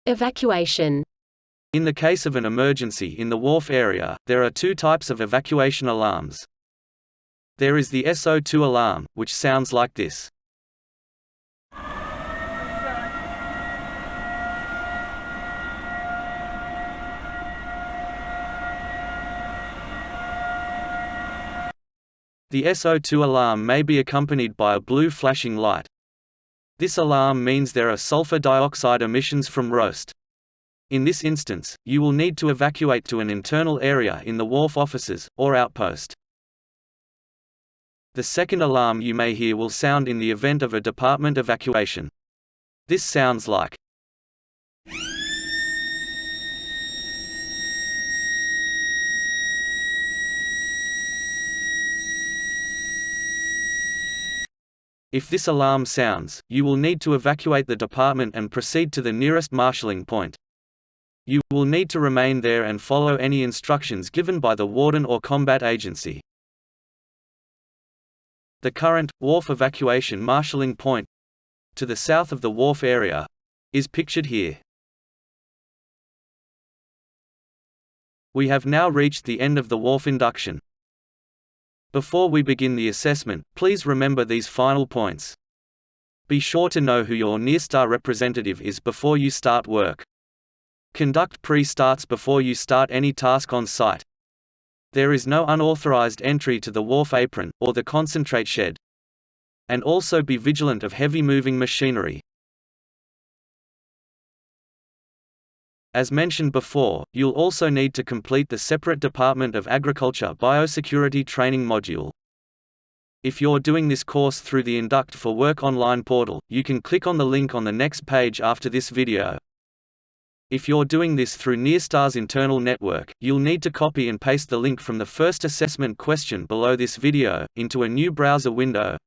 Evacuation. In the case of an emergency in the Wharf area, there are two types of evacuation alarms. There is the SO2 alarm, which sounds like this. The SO2 alarm may be accompanied by a blue flashing light. This alarm means there are sulfur dioxide emissions from roast. In this instance, you will need to evacuate to an internal area in the Wharf offices, or outpost. The second alarm you may hear will sound in the event of a department evacuation. This sounds like. If this alarm sounds, you will need to evacuate the department and proceed to the nearest marshalling point. You will need to remain there and follow any instructions given by the warden or combat agency. The current Wharf evacuation marshalling point, to the south of the Wharf area, is pictured here. We have now reached the end of the Wharf induction. Before we begin the assessment, please remember these final points. Be sure to know who your Nearstar representative is before you start work. Conduct pre-starts before you start any task on site. There is no unauthorized entry to the Wharf apron, or the concentrate shed. And also be vigilant of heavy moving machinery. As mentioned before, you'll also need to complete the separate Department of Agriculture Biosecurity Training module. If you're doing this course through the Induct for Work online portal, you can click on the link on the next page after this video. If you're doing this through Nearstar's internal network, you'll need to copy and paste the link from the first assessment question below this video, into a new browser window.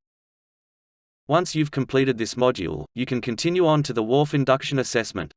Once you've completed this module, you can continue on to the Wharf induction assessment.